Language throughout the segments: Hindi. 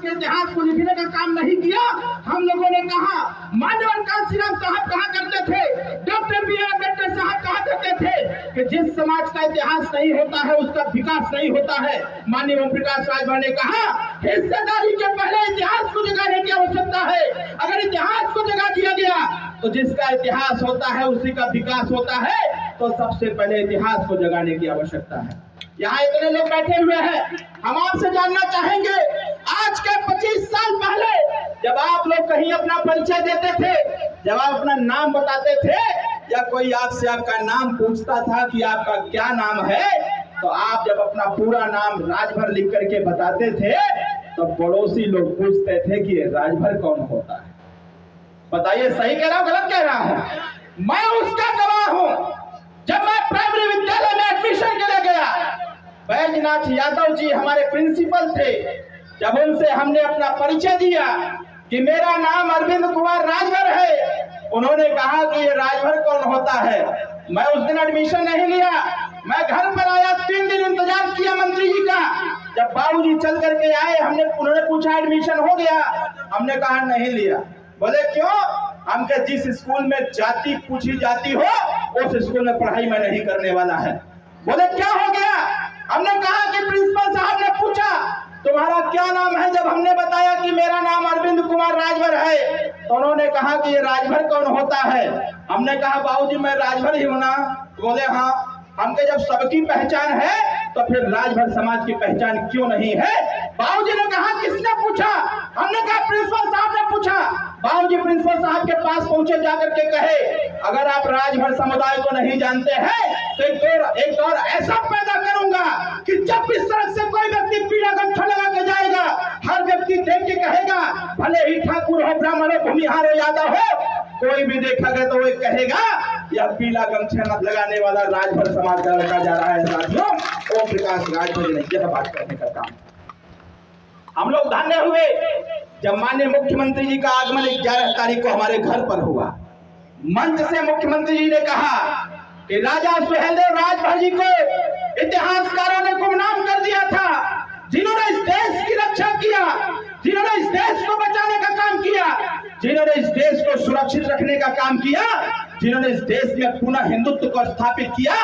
के इतिहास को लिखने का काम नहीं किया। हम लोगों ने कहा, माननीय कांशीराम साहब कहा करते थे, डॉक्टर बी आर अम्बेडकर साहब कहा करते थे कि जिस समाज का इतिहास नहीं होता है उसका विकास नहीं होता है। माननीय ओम प्रकाश राजभर ने कहा, हिस्सेदारी के पहले इतिहास को जगाने की आवश्यकता है। अगर इतिहास को जगा दिया गया तो जिसका इतिहास होता है उसी का विकास होता है। तो सबसे पहले इतिहास को जगाने की आवश्यकता है। यहाँ इतने लोग बैठे हुए हैं, हम आपसे जानना चाहेंगे, आज के 25 साल पहले जब आप लोग कहीं अपना परिचय देते थे, जब आप अपना नाम बताते थे या कोई आपसे आपका नाम पूछता था कि आपका क्या नाम है, तो आप जब अपना पूरा नाम राजभर लिख करके बताते थे तो पड़ोसी लोग पूछते थे कि राजभर कौन होता है। बताइए, सही कह रहा हूं गलत कह रहा हूं? मैं उसका गवाह हूं। जब मैं प्राइमरी विद्यालय में एडमिशन के लिए गया, बैजनाथ यादव जी हमारे प्रिंसिपल थे। जब उनसे हमने अपना परिचय दिया कि मेरा नाम अरविंद कुमार राजभर है, उन्होंने कहा कि ये राजभर कौन होता है। मैं उस दिन एडमिशन नहीं लिया, मैं घर पर आया, 3 दिन इंतजार किया मंत्री जी का। जब बाबूजी चल करके आए, उन्होंने पूछा एडमिशन हो गया? हमने कहा नहीं लिया। बोले क्यों? हम के जिस स्कूल में जाति पूछी जाती हो उस स्कूल में पढ़ाई मैं नहीं करने वाला है। बोले क्या हो गया? हमने कहा कि प्रिंसिपल साहब ने पूछा तुम्हारा क्या नाम है। जब हमने बताया कि मेरा नाम अरविंद कुमार राजभर है, तो उन्होंने कहा कि ये राजभर कौन होता है। हमने कहा बाबूजी मैं राजभर ही हूं ना। बोले हाँ। हमके जब सबकी पहचान है तो फिर राजभर समाज की पहचान क्यों नहीं है? बाबूजी ने कहा किसने पूछा? हमने कहा प्रिंसिपल साहब ने पूछा। बाबूजी प्रिंसिपल साहब के पास पहुंचे, जाकर के कहे अगर आप राजभर समुदाय को नहीं जानते हैं तो एक दौर ऐसा पैदा करूंगा कि जब भी सड़क से कोई व्यक्ति पीला गमछा लगा के जाएगा, हर व्यक्ति देख के कहेगा, भले ही ठाकुर हो, ब्राह्मण हो, भूमिहार हो, यादव हो, कोई भी देखेगा तो वो कहेगा यह पीला गमछा लगाने वाला राजभर समाज का लड़का जा रहा है। साथियों, ओम प्रकाश राजभर ने यह बात करने का काम। हम लोग धन्य हुए जब माननीय मुख्यमंत्री जी का आगमन 11 तारीख को हमारे घर पर हुआ। मंच से मुख्यमंत्री जी ने कहा कि राजा सुहेलदेव राजभर जी को इतिहासकारों ने गुमनाम कर दिया था, जिन्होंने इस देश की रक्षा किया, जिन्होंने इस देश को बचाने का काम किया, जिन्होंने इस देश को सुरक्षित रखने का काम किया, जिन्होंने इस देश में पुनः हिंदुत्व को स्थापित किया,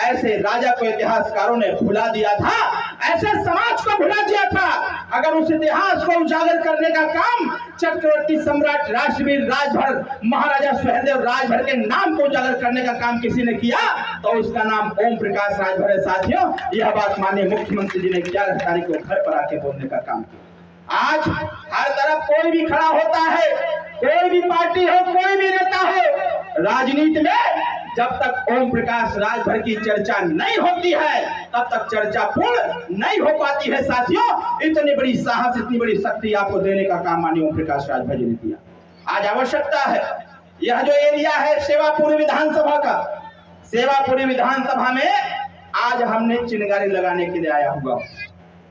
ऐसे राजा को इतिहासकारों ने भुला दिया था, ऐसे समाज को भुला दिया था। अगर उस इतिहास को उजागर करने का काम चक्रवर्ती सम्राट राष्ट्रवीर राजभर महाराजा सुहेलदेव राजभर के नाम को उजागर करने का काम किसी ने किया तो उसका नाम ओम प्रकाश राजभर है। साथियों, यह बात माननीय मुख्यमंत्री जी ने 11 तारीख को घर पर आके बोलने का काम किया। आज हर तरफ कोई भी खड़ा होता है, कोई भी पार्टी हो, कोई भी नेता हो, राजनीति में जब तक ओम प्रकाश राजभर की चर्चा नहीं होती है तब तक चर्चा पूर्ण नहीं हो पाती है। साथियों, इतनी बड़ी साहस, इतनी बड़ी शक्ति आपको देने का काम माननीय ओम प्रकाश राजभर जी ने किया। आज आवश्यकता है, यह जो एरिया है सेवापुरी विधानसभा का, सेवापुरी विधानसभा में आज हमने चिनगारी लगाने के लिए आया हुआ।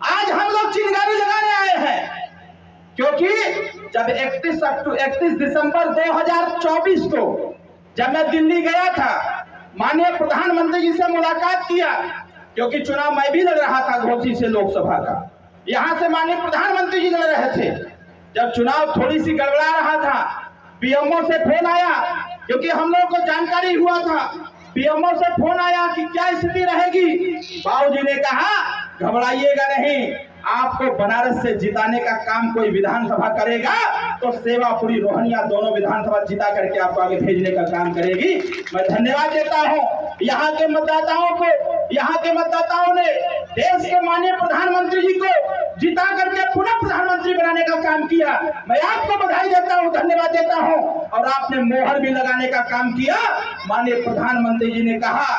आज हम लोग चिनगारी लगाने आए हैं क्योंकि जब 31 दिसंबर 2024 को जब मैं दिल्ली गया था, माननीय प्रधानमंत्री जी से मुलाकात किया, क्योंकि चुनाव मैं भी लड़ रहा था घोसी से लोकसभा का, यहां से माननीय प्रधानमंत्री जी लड़ रहे थे। जब चुनाव थोड़ी सी गड़बड़ा रहा था, पीएमओ से फोन आया, क्योंकि हम लोगों को जानकारी हुआ था, पीएमओ से फोन आया कि क्या स्थिति रहेगी। बाबूजी ने कहा घबराइएगा नहीं, आपको बनारस से जिताने का काम कोई विधानसभा करेगा तो सेवापुरी रोहनिया दोनों विधानसभा जिता करके आपको आगे भेजने का काम करेगी। मैं धन्यवाद देता हूं यहाँ के मतदाताओं को। यहाँ के मतदाताओं ने देश के माननीय प्रधानमंत्री जी को जिता करके पुनः प्रधानमंत्री बनाने का काम किया। मैं आपको बधाई देता हूं, धन्यवाद देता हूं। और आपने मोहर भी लगाने का काम किया। माननीय प्रधानमंत्री जी ने कहा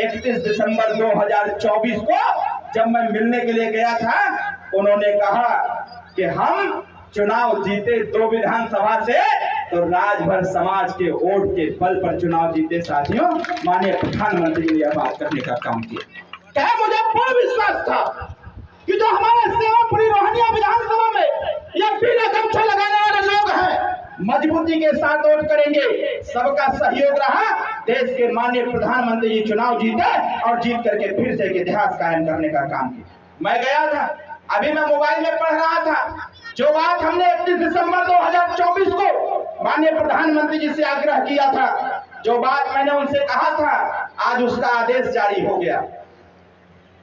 31 दिसंबर 2024 को जब मैं मिलने के लिए गया था, उन्होंने कहा कि हम चुनाव जीते 2 विधानसभा से तो राजभर समाज के वोट के बल पर चुनाव जीते। साथियों, माननीय प्रधानमंत्री ने यह बात करने का काम किया। क्या मुझे पूर्ण विश्वास था कि जो हमारे सेवापुरी रोहनिया विधानसभा में यह पीला गमछा लगाने वाले लोग हैं, मजबूती के साथ वोट करेंगे। सबका सहयोग रहा, देश के माननीय प्रधानमंत्री जी चुनाव जीते और जीत करके फिर से एक इतिहास कायम करने का काम किया। मैं गया था, अभी मैं मोबाइल में पढ़ रहा था, जो बात हमने 31 दिसंबर 2024 को माननीय प्रधानमंत्री जी से आग्रह किया था, जो बात मैंने उनसे कहा था, आज उसका आदेश जारी हो गया।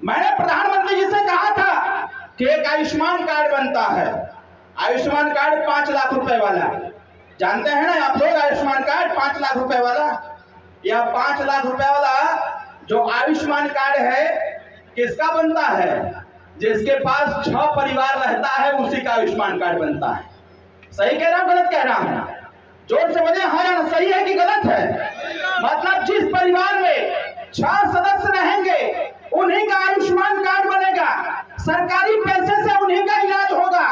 मैंने प्रधानमंत्री जी से कहा था कि एक आयुष्मान कार्ड बनता है। आयुष्मान कार्ड 5 लाख रुपए वाला, जानते हैं ना आप लोग, आयुष्मान कार्ड 5 लाख रुपए वाला। यह 5 लाख रुपए वाला जो आयुष्मान कार्ड है किसका बनता है? जिसके पास 6 परिवार रहता है उसी का आयुष्मान कार्ड बनता है। सही कह रहा हूं, गलत कह रहा हूं? जोर से बोले हाँ या सही है कि गलत है? मतलब जिस परिवार में 6 सदस्य रहेंगे उन्हीं का आयुष्मान कार्ड बनेगा, सरकारी पैसे से उन्हीं का इलाज होगा।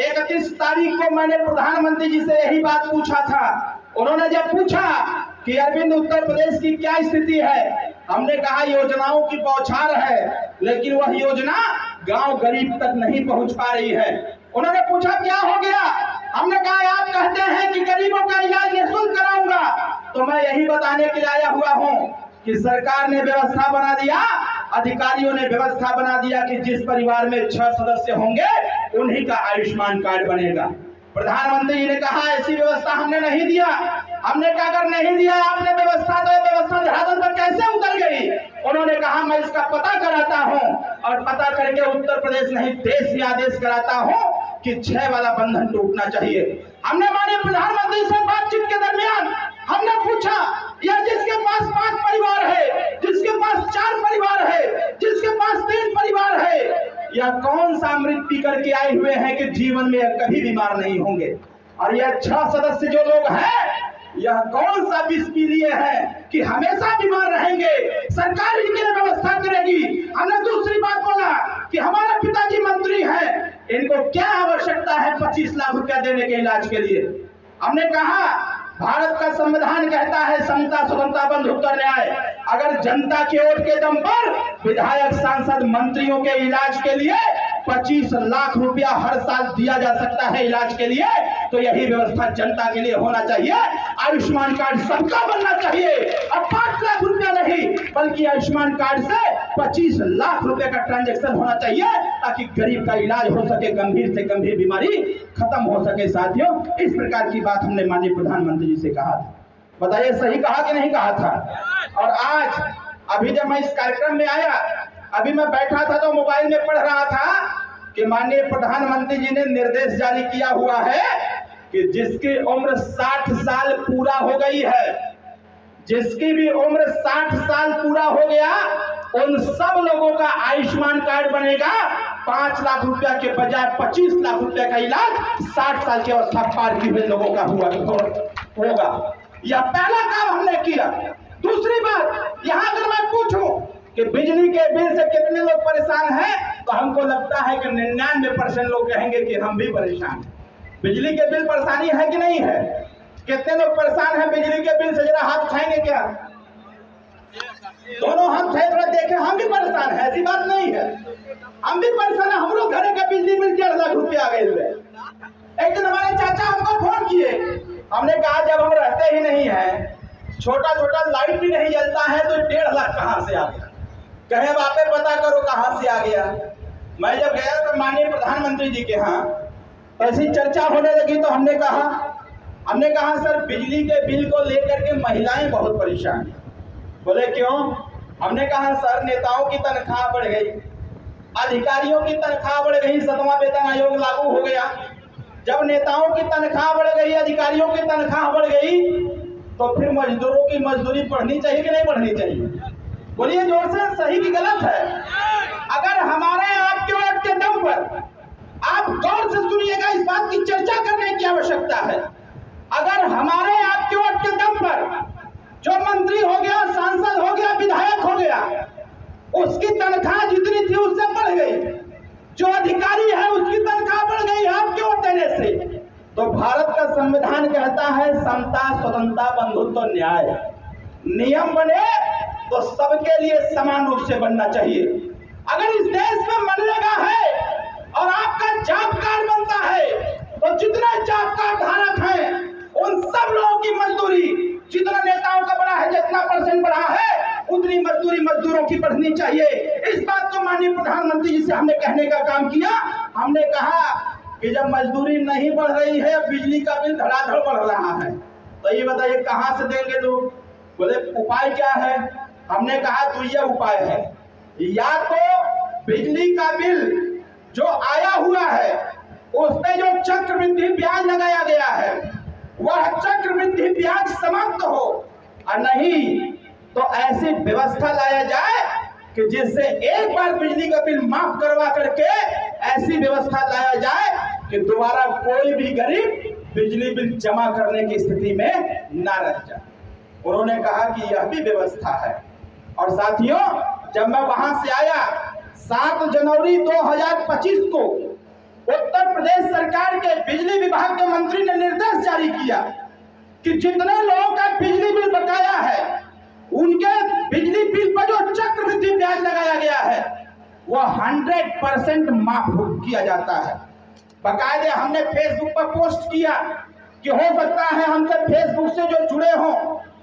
31 तारीख को मैंने प्रधानमंत्री जी से यही बात पूछा था। उन्होंने जब पूछा कि अरविंद उत्तर प्रदेश की क्या स्थिति है, हमने कहा योजनाओं की बौछार है, लेकिन वह योजना गांव गरीब तक नहीं पहुंच पा रही है। उन्होंने पूछा क्या हो गया, हमने कहा आप कहते हैं कि गरीबों का इलाज निःशुल्क कराऊंगा, तो मैं यही बताने के लिए आया हुआ हूं कि सरकार ने व्यवस्था बना दिया, अधिकारियों ने व्यवस्था बना दिया कि जिस परिवार में 6 सदस्य होंगे उन्हीं का आयुष्मान कार्ड बनेगा। प्रधानमंत्री जी ने कहा ऐसी व्यवस्था हमने नहीं दिया। हमने कहा अगर नहीं दिया आपने व्यवस्था, तो व्यवस्था धरातल पर कैसे उतर गई? उन्होंने कहा मैं इसका पता कराता हूं और पता करके उत्तर प्रदेश नहीं देश में आदेश कराता हूं कि 6 वाला बंधन टूटना चाहिए। हमने माननीय प्रधानमंत्री से बातचीत के दरमियान हमने पूछा यह जिसके पास 5 परिवार है, जिसके पास 4 परिवार है, जिसके पास 3 परिवार है, यह कौन सा अमृत पी करके आए हुए हैं कि जीवन में कभी बीमार नहीं होंगे? और यह 6 सदस्य जो लोग हैं, यह कौन सा विष पी लिए हैं कि हमेशा बीमार रहेंगे? सरकार इनके लिए व्यवस्था करेगी। हमने दूसरी बात बोला कि हमारे पिताजी मंत्री हैं, इनको क्या आवश्यकता है 25 लाख रुपया देने के इलाज के लिए? हमने कहा भारत का संविधान कहता है समता, स्वतंत्रता, बंधुत्व, न्याय। अगर जनता के वोट के दम पर विधायक, सांसद, मंत्रियों के इलाज के लिए 25 लाख रुपया हर साल दिया जा सकता है इलाज के लिए, तो यही व्यवस्था जनता के लिए होना चाहिए। आयुष्मान कार्ड सबका बनना चाहिए और 5 लाख रुपया नहीं, बल्कि आयुष्मान कार्ड से 25 लाख रुपए का ट्रांजैक्शन होना चाहिए, ताकि गरीब का इलाज हो सके, गंभीर से गंभीर बीमारी खत्म हो सके। साथियों, इस प्रकार की बात हमने माननीय प्रधानमंत्री जी से कहा था। बताइए सही कहा कि नहीं कहा था? और आज अभी जब मैं इस कार्यक्रम में आया, अभी मैं बैठा था तो मोबाइल में पढ़ रहा था कि माननीय प्रधानमंत्री जी ने निर्देश जारी किया हुआ है कि जिसकी उम्र 60 साल पूरा हो गई है, जिसकी भी उम्र 60 साल पूरा हो गया, उन सब लोगों का आयुष्मान कार्ड बनेगा। 5 लाख रुपया के बजाय 25 लाख रुपया का इलाज 60 साल की अवस्था पार किए हुए लोगों का होगा। यह पहला काम हमने किया। दूसरी बात, यहां अगर मैं पूछूं कि बिजली के बिल से कितने लोग परेशान हैं, तो हमको लगता है कि 99% लोग कहेंगे कि हम भी परेशान हैं। बिजली के बिल परेशानी है कि नहीं है? कितने लोग परेशान हैं बिजली के बिल से? जरा हाथ उठाएंगे क्या? दोनों हाथ उठाए, थोड़ा देखें। हम भी परेशान हैं, ऐसी बात नहीं है, हम भी परेशान हैं। हम लोग घर का बिजली बिल 1.5 लाख रुपया आ गए हुए। एक दिन हमारे चाचा हमको फोन किए, हमने कहा जब हम रहते ही नहीं है, छोटा छोटा लाइट भी नहीं जलता है, तो 1.5 लाख कहां से आ गया? कहे अब आपे पता करो कहां से आ गया। मैं जब गया तो माननीय प्रधानमंत्री जी के यहाँ ऐसी चर्चा होने लगी, तो हमने कहा सर बिजली के बिल को लेकर के महिलाएं बहुत परेशान हैं। बोले क्यों? हमने कहा सर नेताओं की तनख्वाह बढ़ गई, अधिकारियों की तनख्वाह बढ़ गई, 7वां वेतन आयोग लागू हो गया। जब नेताओं की तनख्वाह बढ़ गई, अधिकारियों की तनख्वाह बढ़ गई, तो फिर मजदूरों की मजदूरी बढ़नी चाहिए कि नहीं बढ़नी चाहिए? बोलिए जोर से, सही कि गलत है? अगर हमारे आपके वोट के दम पर, आप गौर से सुनिएगा, इस बात की चर्चा करने की आवश्यकता है। अगर हमारे आपके वोट के दम पर जो मंत्री हो गया, सांसद हो गया, विधायक हो गया, उसकी तनख्वाह जितनी थी उससे बढ़ गई, जो अधिकारी है उसकी तनख्वाह बढ़ गई आपके वोट देने से, तो भारत का संविधान कहता है समता, स्वतंत्रता, बंधुत्व, न्याय। नियम बने तो सबके लिए समान रूप से बनना चाहिए। अगर इस देश में मनरेगा है और आपका जॉब कार्ड बनता है, तो जितने जॉब कार्ड धारक हैं उन सब लोगों की मजदूरी, जितना नेताओं का बढ़ा है, जितना % बढ़ा है, उतनी मजदूरी मजदूरों की बढ़नी चाहिए। इस बात को माननीय प्रधानमंत्री जी से हमने कहने का काम किया। हमने कहा कि जब मजदूरी नहीं बढ़ रही है, बिजली का बिल धड़ाधड़ बढ़ रहा है, तो ये बताइए कहाँ से देंगे लोग? बोले उपाय क्या है? हमने कहा तो ये उपाय है, या तो बिजली का बिल जो आया हुआ है उस पे जो चक्रवृद्धि ब्याज लगाया गया है वह चक्रवृद्धि ब्याज समाप्त हो, और नहीं तो ऐसी व्यवस्था लाया जाए कि जिससे एक बार बिजली का बिल माफ करवा करके ऐसी व्यवस्था लाया जाए कि दोबारा कोई भी गरीब बिजली बिल जमा करने की स्थिति में ना रह जाए। उन्होंने कहा कि यह भी व्यवस्था है। और साथियों, जब मैं वहां से आया 7 जनवरी 2025 को उत्तर प्रदेश सरकार के बिजली विभाग के मंत्री ने निर्देश जारी किया कि जितने लोगों का बिजली बिल बकाया है उनके बिजली बिल पर जो चक्रवृद्धि ब्याज लगाया गया है वह 100% माफ किया जाता है। बकायदे हमने फेसबुक पर पोस्ट किया कि हो सकता है हमसे फेसबुक से जो जुड़े हों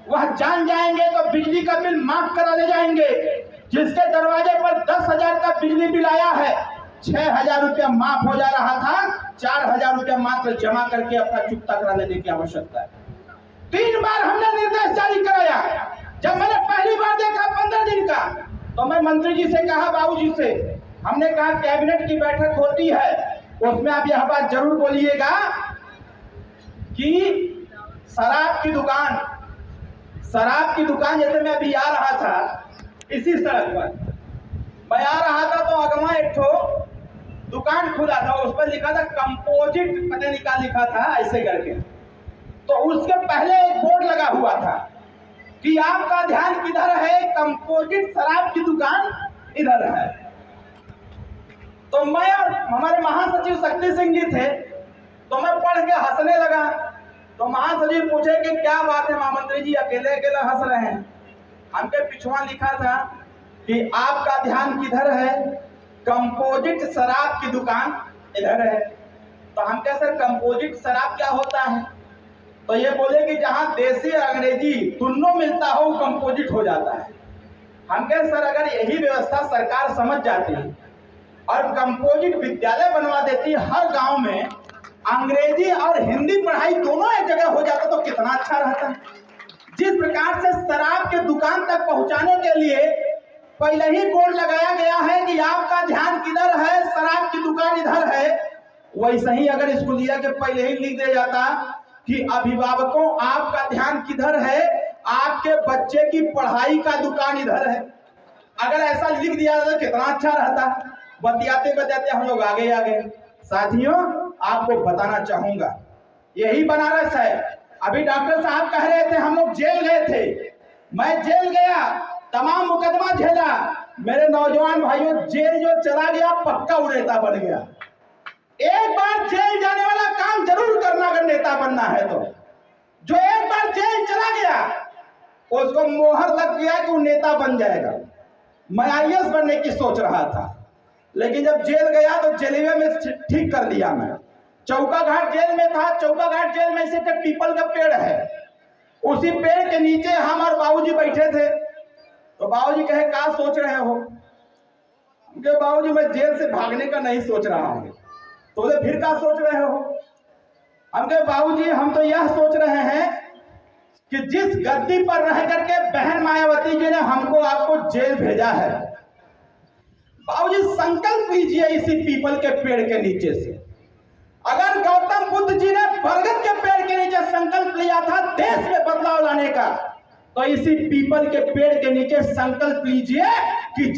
वह जान जाएंगे तो बिजली का बिल माफ करा ले जाएंगे। जिसके दरवाजे पर 10,000 का बिजली बिल आया है, 6,000 रुपया माफ हो जा रहा था, 4,000 रुपया मात्र जमा करके अपना चुकता करा लेने की आवश्यकता है। 3 बार हमने निर्देश जारी कराया। जब मैंने पहली बार देखा 15 दिन का, तो मैं मंत्री जी से कहा, बाबूजी से, हमने कहा कैबिनेट की बैठक होती है उसमें आप यह बात जरूर बोलिएगा कि शराब की दुकान जैसे मैं अभी आ रहा था इसी सड़क पर मैं आ रहा था तो अगवा एक ठो दुकान खुला था, उस पर लिखा था कंपोजिट, पता नहीं क्या लिखा था ऐसे करके। तो उसके पहले एक बोर्ड लगा हुआ था कि आपका ध्यान किधर है, कंपोजिट शराब की दुकान इधर है। तो मैं और हमारे महासचिव शक्ति सिंह जी थे, तो मैं पढ़ के हंसने लगा। तो महासचिव पूछे कि क्या बात है महामंत्री जी, अकेले अकेले हंस रहे हैं? हमके पिछुआ लिखा था कि आपका ध्यान किधर है, कंपोजिट शराब की दुकान इधर है। तो हम कह सर कंपोजिट शराब क्या होता है? तो ये बोले कि जहां देसी और अंग्रेजी दोनों मिलता हो कंपोजिट हो जाता है। हम कह सर अगर यही व्यवस्था सरकार समझ जाती और कंपोजिट विद्यालय बनवा देती हर गांव में, अंग्रेजी और हिंदी पढ़ाई दोनों एक जगह हो जाता तो कितना अच्छा रहता। जिस प्रकार से शराब के दुकान तक पहुंचाने के लिए पहले ही बोर्ड लगाया गया है कि आपका ध्यान किधर है, शराब की दुकान इधर है, वैसे ही अगर स्कूलिया के पहले ही लिख दिया जाता कि अभिभावकों आपका ध्यान किधर है, आपके बच्चे की पढ़ाई का दुकान इधर है, अगर ऐसा लिख दिया तो कितना अच्छा रहता। बतियाते बतियाते हम लोग आगे आ गए। साथियों, आपको बताना चाहूंगा यही बनारस है। अभी डॉक्टर साहब कह रहे थे हम लोग जेल गए थे, मैं जेल गया, तमाम मुकदमा झेला। मेरे नौजवान भाइयों, जेल जो चला गया पक्का वो नेता बन गया। एक बार जेल जाने वाला काम जरूर करना अगर नेता बनना है तो। जो एक बार जेल चला गया उसको मोहर लग गया कि वो नेता बन जाएगा। मैं IAS बनने की सोच रहा था, लेकिन जब जेल गया तो जेलवे में ठीक कर दिया। मैं चौका घाट जेल में था, चौका घाट जेल में से पीपल का पेड़ है, उसी पेड़ के नीचे हम और बाबूजी बैठे थे। तो बाबूजी कहे क्या सोच रहे हो? बाबूजी मैं जेल से भागने का नहीं सोच रहा हूँ। तो बोले फिर क्या सोच रहे हो? हम कहे बाबूजी हम तो यह सोच रहे हैं कि जिस गद्दी पर रह करके बहन मायावती जी ने हमको आपको जेल भेजा है, बाबूजी संकल्प लीजिए इसी पीपल के पेड़ के नीचे से। अगर गौतम बुद्ध जी ने बरगद के पेड़ के नीचे संकल्प लिया था देश में बदलाव लाने का, तो इसी पीपल के पेड़ के नीचे संकल्प लीजिए कि